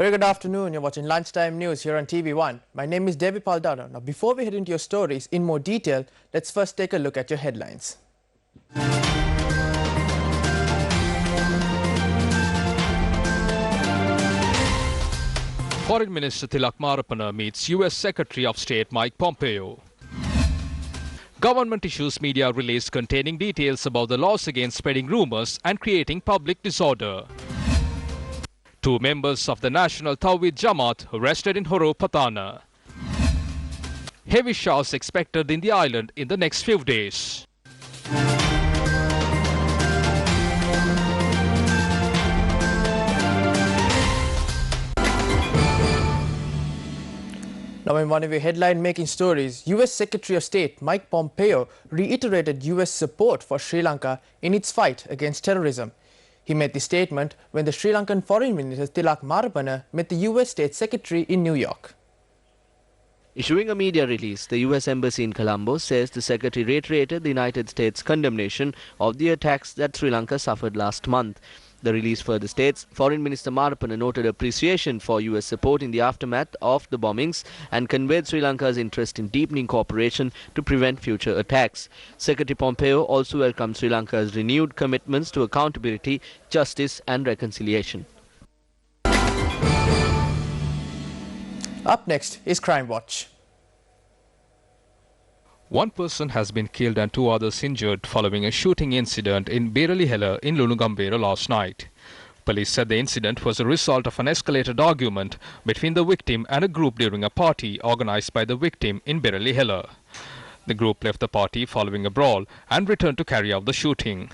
Very good afternoon. You're watching Lunchtime News here on TV1. My name is Devi Paldana. Now, before we head into your stories in more detail, let's first take a look at your headlines. Foreign Minister Tilak Marapana meets US Secretary of State Mike Pompeo. Government issues media release containing details about the laws against spreading rumors and creating public disorder. 2 members of the National Tawhid Jamaat arrested in Horo Patana. Heavy showers expected in the island in the next few days. Now, in one of your headline-making stories, US Secretary of State Mike Pompeo reiterated US support for Sri Lanka in its fight against terrorism. He made the statement when the Sri Lankan Foreign Minister Tilak Marapana met the US State Secretary in New York. Issuing a media release, the US Embassy in Colombo says the Secretary reiterated the United States' condemnation of the attacks that Sri Lanka suffered last month. The release further states, Foreign Minister Marapana noted appreciation for US support in the aftermath of the bombings and conveyed Sri Lanka's interest in deepening cooperation to prevent future attacks. Secretary Pompeo also welcomed Sri Lanka's renewed commitments to accountability, justice and reconciliation. Up next is Crime Watch. 1 person has been killed and 2 others injured following a shooting incident in Beralihela in Lunugambera last night. Police said the incident was a result of an escalated argument between the victim and a group during a party organized by the victim in Beralihela. The group left the party following a brawl and returned to carry out the shooting.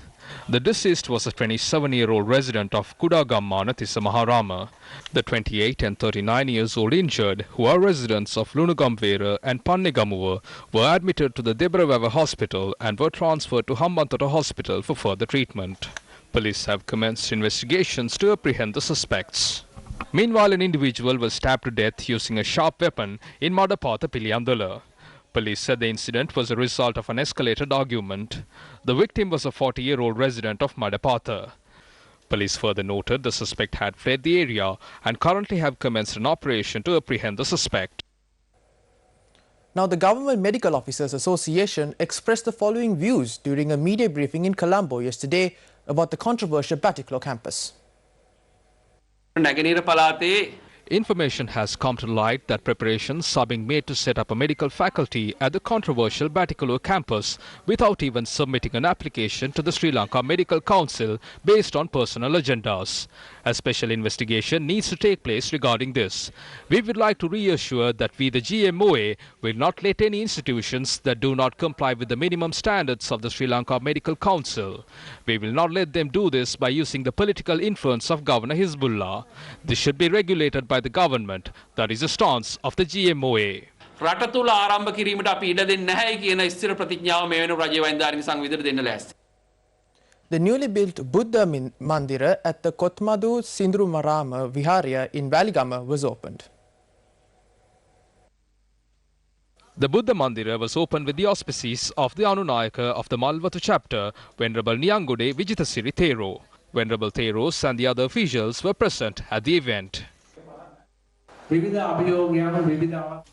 The deceased was a 27-year-old resident of Kudagamma, Nathissa Maharama. The 28 and 39 years old injured, who are residents of Lunugambera and Pannegamuwa, were admitted to the Debravawa hospital and were transferred to Hambantota hospital for further treatment. Police have commenced investigations to apprehend the suspects. Meanwhile, an individual was stabbed to death using a sharp weapon in Madapatha Piliyandala. Police said the incident was a result of an escalated argument. The victim was a 40-year-old resident of Madapatha. Police further noted the suspect had fled the area and currently have commenced an operation to apprehend the suspect. Now, the Government Medical Officers Association expressed the following views during a media briefing in Colombo yesterday about the controversial Batiklo campus. Information has come to light that preparations are being made to set up a medical faculty at the controversial Batikolo campus without even submitting an application to the Sri Lanka Medical Council based on personal agendas. A special investigation needs to take place regarding this. We would like to reassure that we, the GMOA, will not let any institutions that do not comply with the minimum standards of the Sri Lanka Medical Council. We will not let them do this by using the political influence of Governor Hizbullah. This should be regulated by the government. That is the stance of the GMOA. The newly built Buddha Mandira at the Kotmadu Sindrumarama Viharya in Valigama was opened. The Buddha Mandira was opened with the auspices of the Anunayaka of the Malvatu chapter, Venerable Nyangude Vijitasiri Thero. Venerable Theros and the other officials were present at the event.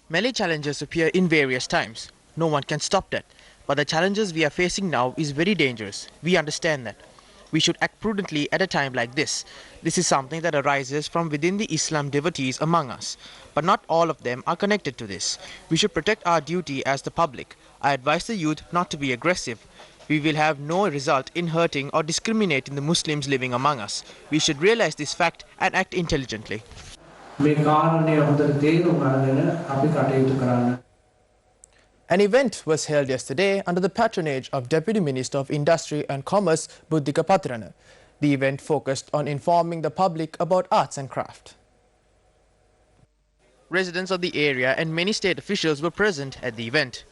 Many challenges appear in various times. No one can stop that. But the challenges we are facing now is very dangerous. We understand that. We should act prudently at a time like this. This is something that arises from within the Islam devotees among us. But not all of them are connected to this. We should protect our duty as the public. I advise the youth not to be aggressive. We will have no result in hurting or discriminating the Muslims living among us. We should realize this fact and act intelligently. An event was held yesterday under the patronage of Deputy Minister of Industry and Commerce Buddhika Patrana. The event focused on informing the public about arts and craft. Residents of the area and many state officials were present at the event.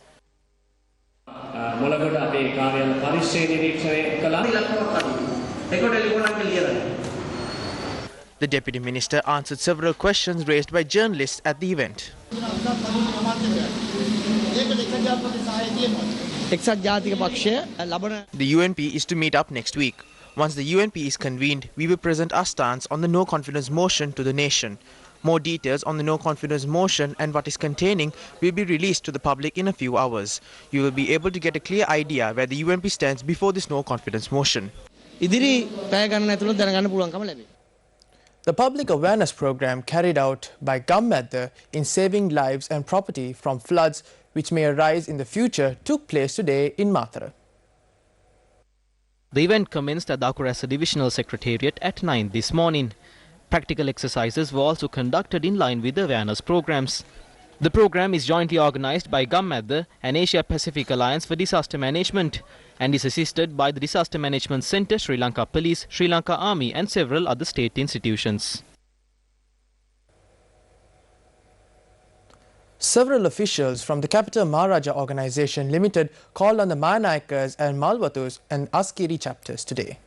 The Deputy Minister answered several questions raised by journalists at the event. The UNP is to meet up next week. Once the UNP is convened, we will present our stance on the no confidence motion to the nation. More details on the no confidence motion and what is containing will be released to the public in a few hours. You will be able to get a clear idea where the UNP stands before this no confidence motion. The public awareness program carried out by Gammadda in saving lives and property from floods which may arise in the future took place today in Mandira. The event commenced at the Akurasa Divisional Secretariat at 9 this morning. Practical exercises were also conducted in line with the awareness programs. The program is jointly organized by Gammadda and Asia Pacific Alliance for Disaster Management and is assisted by the Disaster Management Centre, Sri Lanka Police, Sri Lanka Army and several other state institutions. Several officials from the Capital Maharaja Organisation Limited called on the Mahanayakas and Malvatus and Askeri chapters today.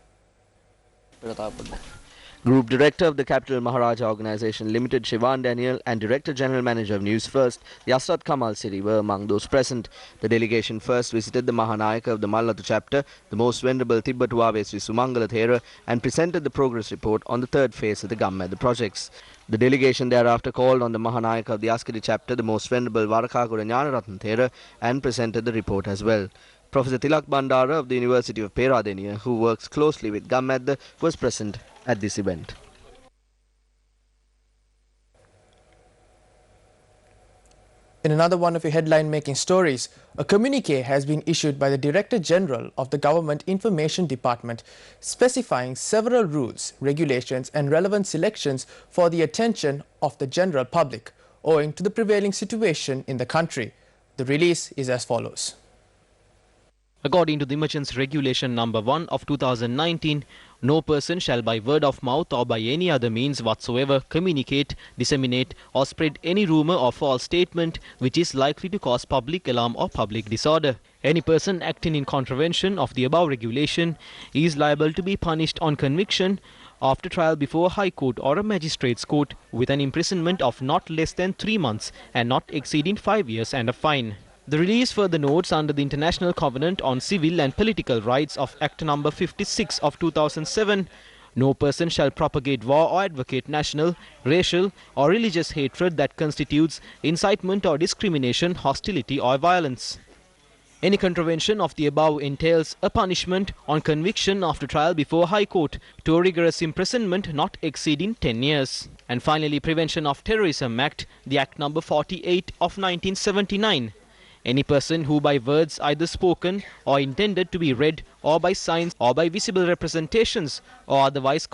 Group Director of the Capital Maharaja Organisation Limited, Shivan Daniel, and Director General Manager of Newsfirst, Yasrat Kamal Siri, were among those present. The delegation first visited the Mahanayaka of the Mallatu chapter, the Most Venerable Tibbatuave Sri Sumangala Thera, and presented the progress report on the third phase of the Gammadda projects. The delegation thereafter called on the Mahanayaka of the Askeri chapter, the Most Venerable Varakagura Jnanaratna Thera, and presented the report as well. Professor Tilak Mandira of the University of Peradeniya, who works closely with Gammadda, was present at this event. In another one of your headline-making stories, a communique has been issued by the Director General of the Government Information Department specifying several rules, regulations and relevant selections for the attention of the general public owing to the prevailing situation in the country. The release is as follows. According to the Emergency Regulation Number 1 of 2019, no person shall by word of mouth or by any other means whatsoever communicate, disseminate or spread any rumour or false statement which is likely to cause public alarm or public disorder. Any person acting in contravention of the above regulation is liable to be punished on conviction after trial before a High Court or a Magistrates Court with an imprisonment of not less than 3 months and not exceeding 5 years and a fine. The release further notes under the International Covenant on Civil and Political Rights of Act No. 56 of 2007, no person shall propagate war or advocate national, racial or religious hatred that constitutes incitement or discrimination, hostility or violence. Any contravention of the above entails a punishment on conviction after trial before High Court to a rigorous imprisonment not exceeding 10 years. And finally, Prevention of Terrorism Act, the Act No. 48 of 1979. Any person who by words either spoken or intended to be read or by signs or by visible representations or otherwise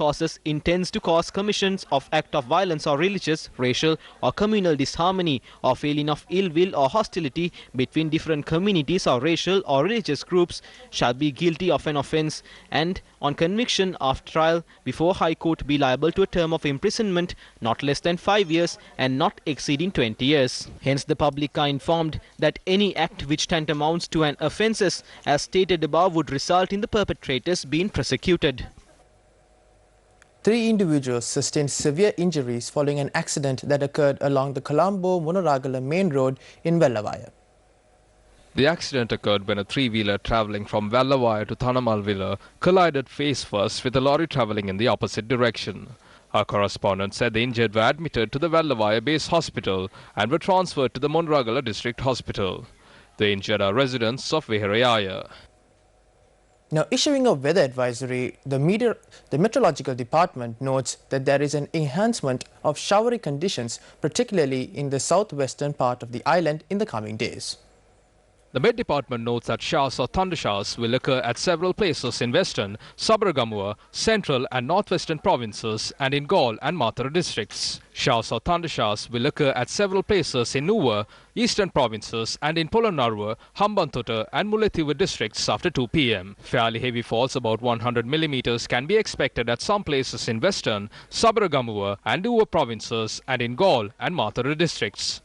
intends to cause commissions of act of violence or religious, racial or communal disharmony or feeling of ill will or hostility between different communities or racial or religious groups shall be guilty of an offence and on conviction after trial before High Court be liable to a term of imprisonment not less than 5 years and not exceeding 20 years. Hence the public are informed that any act which tantamounts to an offences as stated above would result in the perpetrators being prosecuted. 3 individuals sustained severe injuries following an accident that occurred along the Colombo-Munaragala main road in Vellavaya. The accident occurred when a 3-wheeler travelling from Vellavaya to Thanamalvilla collided face first with a lorry travelling in the opposite direction. Our correspondent said the injured were admitted to the Vellavaya base hospital and were transferred to the Munaragala district hospital. The injured are residents of Viharayaya. Now, issuing a weather advisory, the Meteorological Department notes that there is an enhancement of showery conditions, particularly in the southwestern part of the island in the coming days. The Met Department notes that showers or thundershowers will occur at several places in western, Sabaragamuwa, central and northwestern provinces and in Galle and Matara districts. Showers or thundershowers will occur at several places in Nuwa, eastern provinces and in Polonnaruwa, Hambantota and Mullaitivu districts after 2 p.m. Fairly heavy falls about 100 millimeters can be expected at some places in western, Sabaragamuwa and Nuwa provinces and in Galle and Matara districts.